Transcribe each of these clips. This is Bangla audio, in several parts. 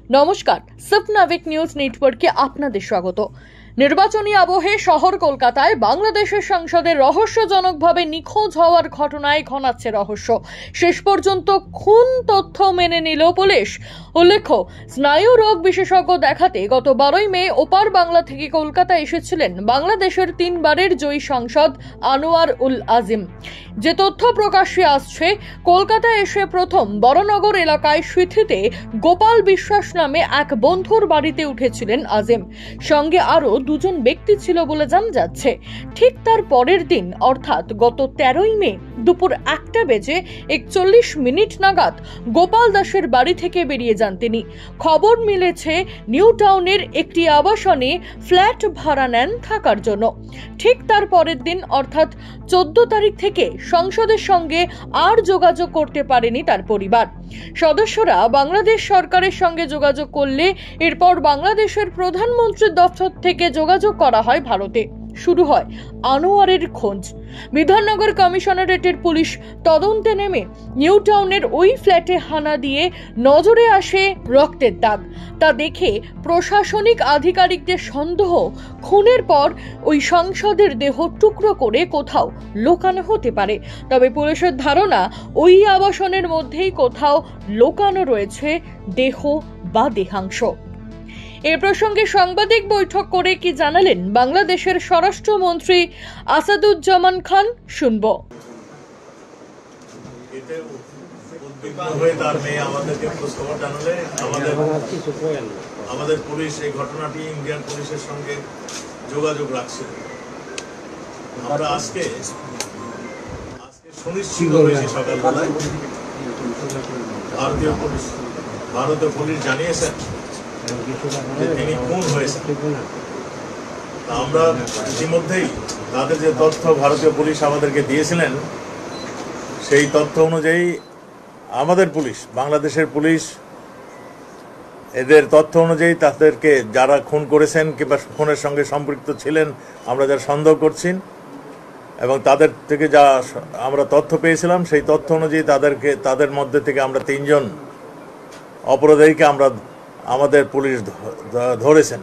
নমস্কার, সফনাভিক নিউজ নেটওয়ার্কে আপনাদের স্বাগত। নির্বাচনী আবহে শহর কলকাতায় বাংলাদেশের সাংসদের রহস্যজনকভাবে নিখোঁজ হওয়ার ঘটনায় ঘনাচ্ছে রহস্য। শেষ পর্যন্ত খুন তথ্য মেনে নিল পুলিশ। উল্লেখ্য, স্নায়ু রোগ বিশেষজ্ঞ দেখাতে গত 12 মে ওপার বাংলা থেকে কলকাতা এসেছিলেন বাংলাদেশের 3 বারের জয়ী সাংসদ আনোয়ার উল আজিম। যে তথ্য প্রকাশ্যে আসছে, কলকাতায় এসে প্রথম বড়নগর এলাকায় সিথিতে গোপাল বিশ্বাস নামে এক বন্ধুর বাড়িতে উঠেছিলেন আজিম। সঙ্গে আরো 2 জন ব্যক্তি ছিল বলে জানা যাচ্ছে। ঠিক তার পরের দিন অর্থাৎ গত 13 মে দুপুর 1:41 নাগাদ গোপাল দাসের বাড়ি থেকে বেরিয়ে যান তিনি। খবর মিলেছে নিউ টাউনের একটি আবাসনে ফ্ল্যাট ভাড়া নেন থাকার জন্য। ঠিক তার পরের দিন অর্থাৎ 14 তারিখ থেকে সংসদের সঙ্গে আর যোগাযোগ করতে পারেনি তার পরিবার সদস্যরা। বাংলাদেশ সরকারের সঙ্গে যোগাযোগ করলে এরপর বাংলাদেশের প্রধানমন্ত্রীর দপ্তর থেকে যোগাযোগ করা হয় ভারতে। শুরু হয় আনোয়ারের খোঁজ। বিধাননগর কমিশনারেটের পুলিশ তদন্তে নেমে নিউ টাউনের ওই ফ্ল্যাটে হানা দিয়ে নজরে আসে রক্তের দাগ। তা দেখে প্রশাসনিক আধিকারিকদের সন্দেহ, খুনের পর ওই সাংসদের দেহ টুকরো করে কোথাও লোকানো হতে পারে। তবে পুলিশের ধারণা ওই আবাসনের মধ্যেই কোথাও লোকানো রয়েছে দেহ বা দেহাংশ। এ প্রসঙ্গে সাংবাদিক বৈঠক করে কি জানালেন বাংলাদেশের স্বরাষ্ট্রমন্ত্রী আসাদুজ্জামান খান, শুনবো। আমাদের পুলিশ এই ঘটনাটি ইন্ডিয়ান পুলিশের সঙ্গে যোগাযোগ রাখছে। আমরা আজকে সুনিশ্চিত হয়েছি সকালবেলায় ভারতীয় পুলিশ জানিয়েছেন যে তিনি খুন হয়েছেন। আমরা ইতিমধ্যেই তাদের যে তথ্য ভারতীয় পুলিশ আমাদেরকে দিয়েছিলেন, সেই তথ্য অনুযায়ী আমাদের পুলিশ, বাংলাদেশের পুলিশ, এদের তথ্য অনুযায়ী তাদেরকে যারা খুন করেছেন কিংবা খুনের সঙ্গে সম্পৃক্ত ছিলেন আমরা যারা সন্দেহ করছি, এবং তাদের থেকে যা আমরা তথ্য পেয়েছিলাম সেই তথ্য অনুযায়ী তাদের মধ্যে থেকে আমরা 3 জন অপরাধীকে আমাদের পুলিশ ধরেছেন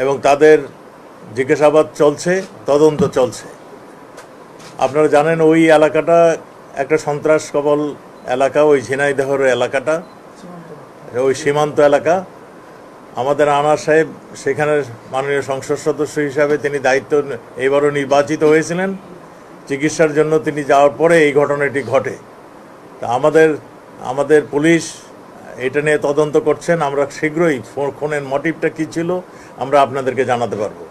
এবং তাদের জিজ্ঞাসাবাদ চলছে, তদন্ত চলছে। আপনারা জানেন ওই এলাকাটা একটা সন্ত্রাস কবল এলাকা, ওই ঝিনাইদহের এলাকাটা, ওই সীমান্ত এলাকা। আমাদের আনোয়ার সাহেব সেখানে মাননীয় সংসদ সদস্য হিসাবে তিনি দায়িত্ব এইবারও নির্বাচিত হয়েছিলেন। চিকিৎসার জন্য তিনি যাওয়ার পরে এই ঘটনাটি ঘটে। তা আমাদের পুলিশ এটা নিয়ে তদন্ত করছেন। আমরা শীঘ্রই খুনের মোটিভটা কী ছিল আমরা আপনাদেরকে জানাতে পারবো।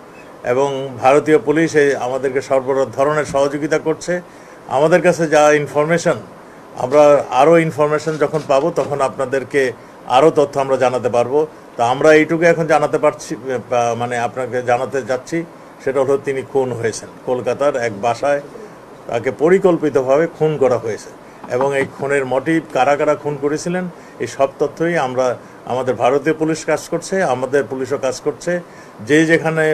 এবং ভারতীয় পুলিশ আমাদেরকে সর্ব ধরনের সহযোগিতা করছে। আমাদের কাছে যা ইনফরমেশন, আমরা আরও ইনফরমেশন যখন পাবো তখন আপনাদেরকে আরও তথ্য আমরা জানাতে পারবো। তো আমরা এইটুকু এখন জানাতে পারছি, মানে আপনাকে জানাতে যাচ্ছি, সেটা হলো তিনি খুন হয়েছেন। কলকাতার এক বাসায় তাকে পরিকল্পিতভাবে খুন করা হয়েছে এবং এই খুনের মোটিভ, কারা কারা খুন করেছিলেন, এই সব তথ্যই আমাদের ভারতীয় পুলিশ কাজ করছে, আমাদের পুলিশও কাজ করছে। যে যেখানে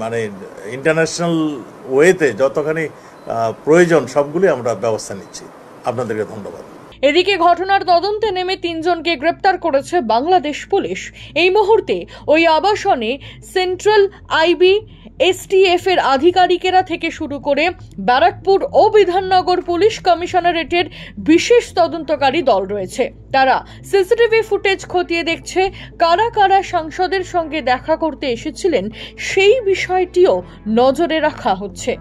মানে ইন্টারন্যাশনাল ওয়েতে যতখানি প্রয়োজন সবগুলি আমরা ব্যবস্থা নিচ্ছি। আপনাদেরকে ধন্যবাদ। এদিকে ঘটনার তদন্তে নেমে 3 জনকে গ্রেপ্তার করেছে বাংলাদেশ পুলিশ। এই মুহূর্তে ওই আবাসনে সেন্ট্রাল আইবি, এসটিএফ এর আধিকারিকেরা থেকে শুরু করে ব্যারাকপুর ও বিধাননগর পুলিশ কমিশনারেটের বিশেষ তদন্তকারী দল রয়েছে। তারা সিসিটিভি ফুটেজ খতিয়ে দেখছে, কারা কারা সাংসদের সঙ্গে দেখা করতে এসেছিলেন সেই বিষয়টিও নজরে রাখা হচ্ছে।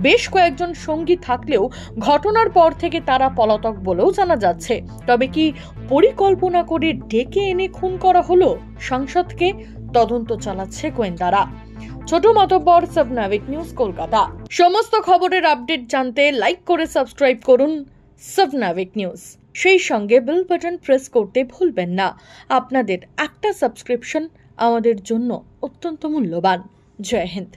বেশ কয়েকজন সঙ্গী থাকলেও ঘটনার পর থেকে তারা পলাতক বলেও জানা যাচ্ছে। তবে কি পরিকল্পনা করে ডেকে এনে খুন করা হলো সাংসদকে? তদন্ত চালাচ্ছে গোয়েন্দারা। ছোট মাতব্বর, সফনাভিক নিউজ, কলকাতা। সমস্ত খবরের আপডেট জানতে লাইক করে সাবস্ক্রাইব করুন সফনাভিক নিউজ। সেই সঙ্গে বেল বাটন প্রেস করতে ভুলবেন না। আপনাদের একটা সাবস্ক্রিপশন আমাদের জন্য অত্যন্ত মূল্যবান। জয় হিন্দ।